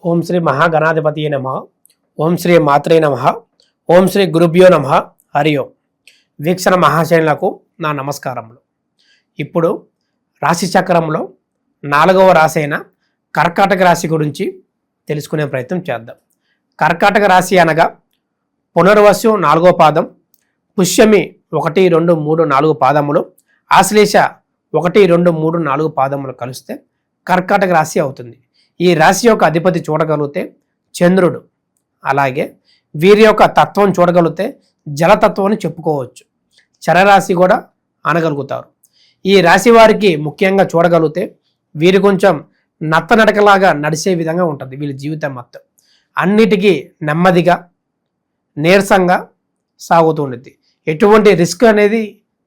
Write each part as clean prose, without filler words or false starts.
ఓం శ్రీ మహాగణాధిపతియే నమః. ఓం శ్రీ మాత్రే నమః. ఓం శ్రీ గురుభ్యో నమః. హరి ఓం. వీక్షణ మహాశైనులకు నా నమస్కారములు. ఇప్పుడు రాశి చక్రంలో 4వ రాశి అయిన కర్కాటక రాశి గురించి తెలుసుకునే ప్రయత్నం చేద్దాం. కర్కాటక రాశి అనగా పునర్వసు 4వ పాదం, పుష్యమి 1, 2, 3, 4 పాదములు, ఆశ్లేష 1, 2, 3, 4 పాదములు కలిస్తే కర్కాటక రాశి అవుతుంది. ఈ రాశి యొక్క అధిపతి చూడగలిగితే చంద్రుడు. అలాగే వీరి యొక్క తత్వం చూడగలిగితే జలతత్వం అని చెప్పుకోవచ్చు. చరరాశి కూడా అనగలుగుతారు. ఈ రాశి వారికి ముఖ్యంగా చూడగలిగితే వీరు కొంచెం నత్తనడకలాగా నడిచే విధంగా ఉంటుంది. వీళ్ళ జీవితం మొత్తం అన్నిటికీ నెమ్మదిగా నీరసంగా సాగుతూ ఉంటుంది. ఎటువంటి రిస్క్ అనేది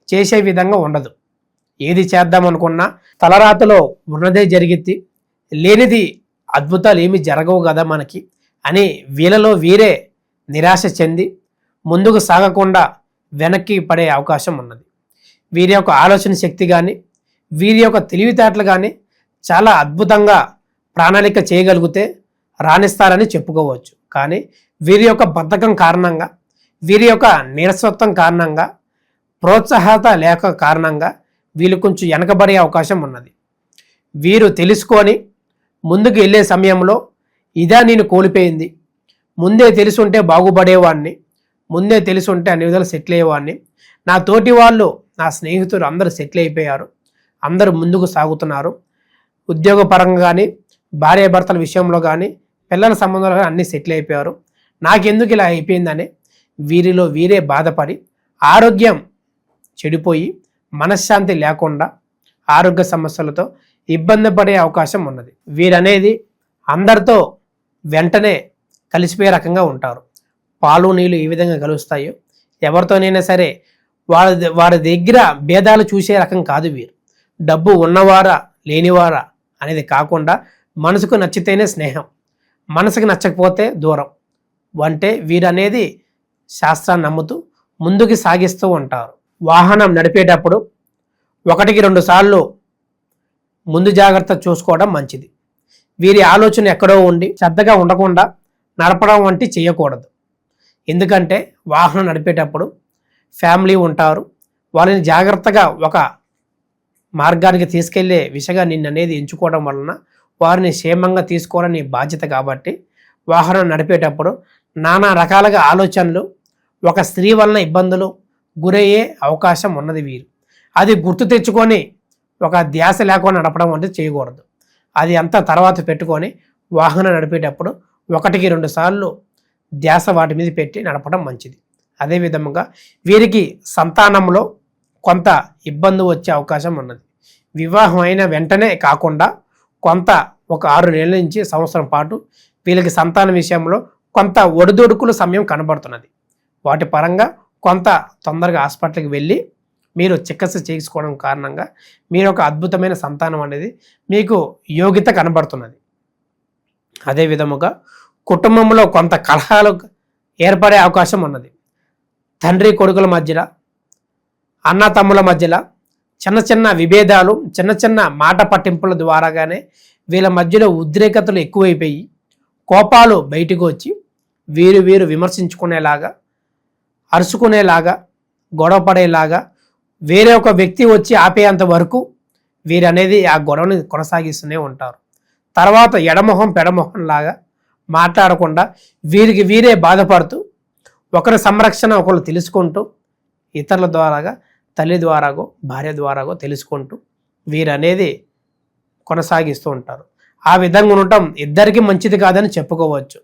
చేసే విధంగా ఉండదు. ఏది చేద్దామనుకున్నా తలరాతలో ఉన్నదే జరిగిద్ది, లేనిది అద్భుతాలు ఏమి జరగవు కదా మనకి అని వీళ్ళలో వీరే నిరాశ చెంది ముందుకు సాగకుండా వెనక్కి పడే అవకాశం ఉన్నది. వీరి యొక్క ఆలోచన శక్తి కానీ వీరి యొక్క తెలివితేటలు కానీ చాలా అద్భుతంగా ప్రణాళిక చేయగలిగితే రాణిస్తారని చెప్పుకోవచ్చు. కానీ వీరి యొక్క బద్ధకం కారణంగా, వీరి యొక్క నీరసత్వం కారణంగా, ప్రోత్సాహత లేక కారణంగా వీళ్ళు కొంచెం వెనకబడే అవకాశం ఉన్నది. వీరు తెలుసుకొని ముందుకు వెళ్ళే సమయంలో ఇదా నేను కోల్పోయింది, ముందే తెలుసుంటే బాగుపడేవాడిని, ముందే తెలుసుంటే అన్ని విధాలు సెటిల్ అయ్యేవాడిని, నా తోటి వాళ్ళు నా స్నేహితులు అందరూ సెటిల్ అయిపోయారు, అందరూ ముందుకు సాగుతున్నారు, ఉద్యోగపరంగా కానీ భార్యాభర్తల విషయంలో కానీ పిల్లల సంబంధాలు కానీ అన్నీ సెటిల్ అయిపోయారు, నాకెందుకు ఇలా అయిపోయిందని వీరిలో వీరే బాధపడి ఆరోగ్యం చెడిపోయి మనశ్శాంతి లేకుండా ఆరోగ్య సమస్యలతో ఇబ్బంది పడే అవకాశం ఉన్నది. వీరనేది అందరితో వెంటనే కలిసిపోయే రకంగా ఉంటారు. పాలు నీళ్ళు ఏ విధంగా కలుస్తాయో ఎవరితోనైనా సరే వారి దగ్గర భేదాలు చూసే రకం కాదు వీరు. డబ్బు ఉన్నవారా లేనివారా అనేది కాకుండా మనసుకు నచ్చితేనే స్నేహం, మనసుకు నచ్చకపోతే దూరం. అంటే వీరనేది శాస్త్రాన్ని నమ్ముతూ ముందుకు సాగిస్తూ ఉంటారు. వాహనం నడిపేటప్పుడు 1-2 సార్లు ముందు జాగ్రత్త చూసుకోవడం మంచిది. వీరి ఆలోచన ఎక్కడో ఉండి శ్రద్ధగా ఉండకుండా నడపడం వంటి చేయకూడదు. ఎందుకంటే వాహనం నడిపేటప్పుడు ఫ్యామిలీ ఉంటారు, వాళ్ళని జాగ్రత్తగా ఒక మార్గానికి తీసుకెళ్లే విషయంగా నిన్ననేది ఎంచుకోవడం వలన వారిని క్షేమంగా తీసుకోవడం నీ బాధ్యత. కాబట్టి వాహనం నడిపేటప్పుడు నానా రకాలుగా ఆలోచనలు, ఒక స్త్రీ వలన ఇబ్బందులు గురయ్యే అవకాశం ఉన్నది. వీరు అది గుర్తు తెచ్చుకొని ఒక ధ్యాస లేకుండా నడపడం అంటే చేయకూడదు. అది అంతా తర్వాత పెట్టుకొని వాహనం నడిపేటప్పుడు 1-2 సార్లు ధ్యాస వాటి మీద పెట్టి నడపడం మంచిది. అదేవిధంగా వీరికి సంతానంలో కొంత ఇబ్బంది వచ్చే అవకాశం ఉన్నది. వివాహం అయిన వెంటనే కాకుండా కొంత ఒక 6 నెలల నుంచి సంవత్సరం పాటు వీళ్ళకి సంతానం విషయంలో కొంత ఒడిదొడుకుల సమయం కనబడుతున్నది. వాటి పరంగా కొంత తొందరగా హాస్పిటల్కి వెళ్ళి మీరు చికిత్స చేసుకోవడం కారణంగా మీరు ఒక అద్భుతమైన సంతానం అనేది మీకు యోగ్యత కనబడుతున్నది. అదేవిధముగా కుటుంబంలో కొంత కలహాలు ఏర్పడే అవకాశం ఉన్నది. తండ్రి కొడుకుల మధ్యలో, అన్న తమ్ముల మధ్యలో చిన్న చిన్న విభేదాలు, చిన్న చిన్న మాట పట్టింపుల ద్వారాగానే వీళ్ళ మధ్యలో ఉద్రేకతలు ఎక్కువైపోయి కోపాలు బయటకు వచ్చి వీరు విమర్శించుకునేలాగా, అరుచుకునేలాగా, గొడవ పడేలాగా వేరే ఒక వ్యక్తి వచ్చి ఆపేంత వరకు వీరనేది ఆ గొడవని కొనసాగిస్తూనే ఉంటారు. తర్వాత ఎడమొహం పెడమొహం లాగా మాట్లాడకుండా వీరికి వీరే బాధపడుతూ ఒకరి సంరక్షణ ఒకరు తెలుసుకుంటూ ఇతరుల ద్వారాగా, తల్లి ద్వారాగో భార్య ద్వారాగో తెలుసుకుంటూ వీరనేది కొనసాగిస్తూ ఉంటారు. ఆ విధంగా ఉండటం ఇద్దరికీ మంచిది కాదని చెప్పుకోవచ్చు.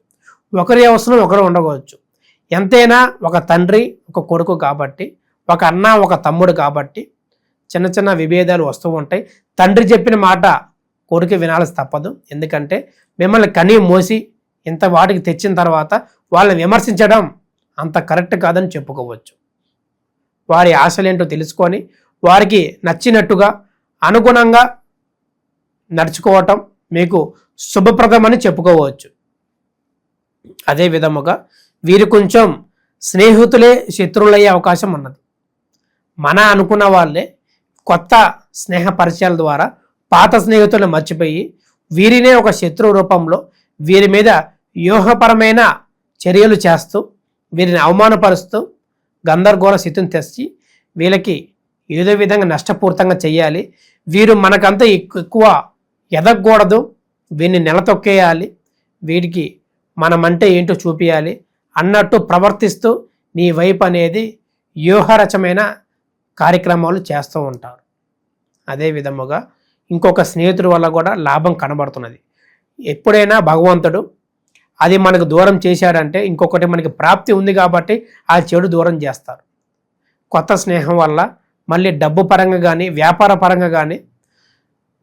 ఒకరి అవసరం ఒకరు ఉండవచ్చు. ఎంతైనా ఒక తండ్రి ఒక కొడుకు కాబట్టి, ఒక అన్న ఒక తమ్ముడు కాబట్టి చిన్న చిన్న విభేదాలు వస్తూ ఉంటాయి. తండ్రి చెప్పిన మాట కొడుకు వినాల్సి తప్పదు. ఎందుకంటే మిమ్మల్ని కని మోసి ఇంత వాటికి తెచ్చిన తర్వాత వాళ్ళని విమర్శించడం అంత కరెక్ట్ కాదని చెప్పుకోవచ్చు. వారి ఆశలేంటో తెలుసుకొని వారికి నచ్చినట్టుగా అనుగుణంగా నడుచుకోవటం మీకు శుభప్రదమని చెప్పుకోవచ్చు. అదే విధముగా వీరు కొంచెం స్నేహితులే శత్రువులయ్యే అవకాశం ఉన్నది. మన అనుకున్న వాళ్ళే కొత్త స్నేహ పరిచయాల ద్వారా పాత స్నేహితులను మర్చిపోయి వీరినే ఒక శత్రువు రూపంలో వీరి మీద వ్యూహపరమైన చర్యలు చేస్తూ వీరిని అవమానపరుస్తూ గందరగోళ స్థితిని తెచ్చి వీళ్ళకి ఏదో విధంగా నష్టపూరితంగా చేయాలి, వీరు మనకంతా ఎక్కువ ఎదగకూడదు, వీరిని నెలతొక్కేయాలి, వీడికి మనమంటే ఏంటో చూపించాలి అన్నట్టు ప్రవర్తిస్తూ నీ వైపు అనేది వ్యూహరచమైన కార్యక్రమాలు చేస్తూ ఉంటారు. అదే విధముగా ఇంకొక స్నేహితుడి వల్ల కూడా లాభం కనబడుతున్నది. ఎప్పుడైనా భగవంతుడు అది మనకు దూరం చేశాడంటే ఇంకొకటి మనకి ప్రాప్తి ఉంది కాబట్టి ఆ చెడు దూరం చేస్తారు. కొత్త స్నేహం వల్ల మళ్ళీ డబ్బు పరంగా కానీ వ్యాపార పరంగా కానీ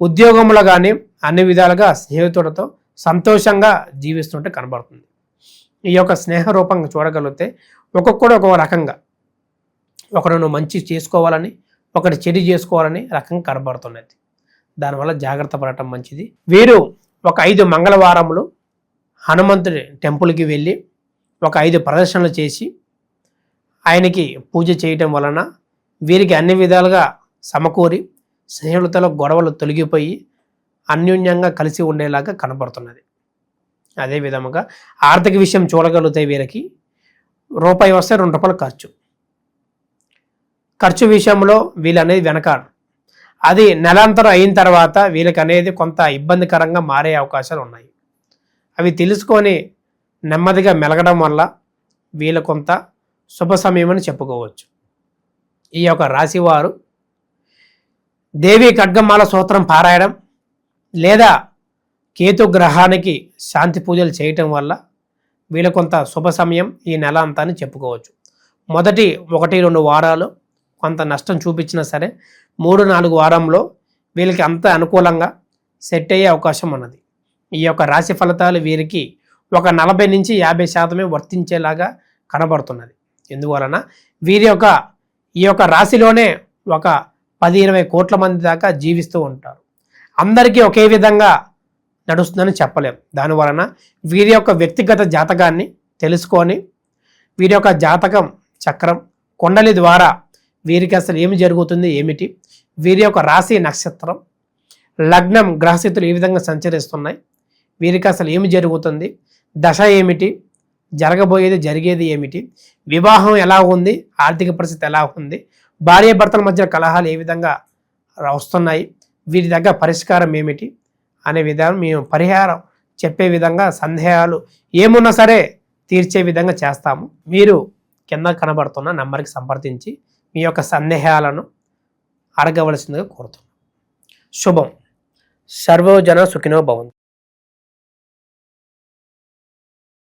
ఉద్యోగంలో కానీ అన్ని విధాలుగా స్నేహితుడితో సంతోషంగా జీవిస్తుంటే కనబడుతుంది. ఈ యొక్క స్నేహ రూపంగా చూడగలిగితే ఒక్కొక్కడు ఒక్కొక్క రకంగా, ఒకడు నువ్వు మంచి చేసుకోవాలని ఒకటి చెడు చేసుకోవాలని రకంగా కనబడుతున్నది. దానివల్ల జాగ్రత్త పడటం మంచిది. వీరు ఒక 5 మంగళవారములు హనుమంతుడి టెంపుల్కి వెళ్ళి ఒక 5 ప్రదర్శనలు చేసి ఆయనకి పూజ చేయటం వలన వీరికి అన్ని విధాలుగా సమకూరి స్నేహితులతో గొడవలు తొలగిపోయి అన్యోన్యంగా కలిసి ఉండేలాగా కనబడుతున్నది. అదే విధముగా ఆర్థిక విషయం చూడగలిగితే వీరికి రూపాయి వస్తే ₹2 ఖర్చు విషయంలో వీళ్ళు అనేది వెనకాడు. అది నెలాంతరం అయిన తర్వాత వీళ్ళకి అనేది కొంత ఇబ్బందికరంగా మారే అవకాశాలు ఉన్నాయి. అవి తెలుసుకొని నెమ్మదిగా మెలగడం వల్ల వీళ్ళ కొంత శుభ సమయం అని చెప్పుకోవచ్చు. ఈ యొక్క రాశివారు దేవి ఖడ్గమాల సూత్రం పారాయణం లేదా కేతు గ్రహానికి శాంతి పూజలు చేయటం వల్ల వీళ్ళ కొంత శుభ సమయం ఈ నెల అంతా అని చెప్పుకోవచ్చు. మొదటి 1-2 వారాలు కొంత నష్టం చూపించినా సరే 3-4 వారంలో వీళ్ళకి అంత అనుకూలంగా సెట్ అయ్యే అవకాశం ఉన్నది. ఈ యొక్క రాశి ఫలితాలు వీరికి ఒక 40-50% వర్తించేలాగా కనబడుతున్నది. ఎందువలన వీరి యొక్క ఈ యొక్క రాశిలోనే ఒక 10-20 కోట్ల మంది దాకా జీవిస్తూ ఉంటారు. అందరికీ ఒకే విధంగా నడుస్తుందని చెప్పలేం. దానివలన వీరి యొక్క వ్యక్తిగత జాతకాన్ని తెలుసుకొని వీరి యొక్క జాతకం చక్రం కుండలి ద్వారా వీరికి అసలు ఏమి జరుగుతుంది ఏమిటి, వీరి యొక్క రాశి నక్షత్రం లగ్నం గ్రహస్థితులు ఏ విధంగా సంచరిస్తున్నాయి, వీరికి అసలు ఏమి జరుగుతుంది, దశ ఏమిటి, జరగబోయేది జరిగేది ఏమిటి, వివాహం ఎలా ఉంది, ఆర్థిక పరిస్థితి ఎలా ఉంది, భార్యాభర్తల మధ్య కలహాలు ఏ విధంగా వస్తున్నాయి, వీరి దగ్గర పరిష్కారం ఏమిటి అనే విధానం మేము పరిహారం చెప్పే విధంగా సందేహాలు ఏమున్నా సరే తీర్చే విధంగా చేస్తాము. మీరు కింద కనబడుతున్న నంబర్కి సంప్రదించి మీ యొక్క సందేహాలను అడగవలసిందిగా కోరుతున్నాం. శుభం. సర్వజన సుఖినో భవంతు.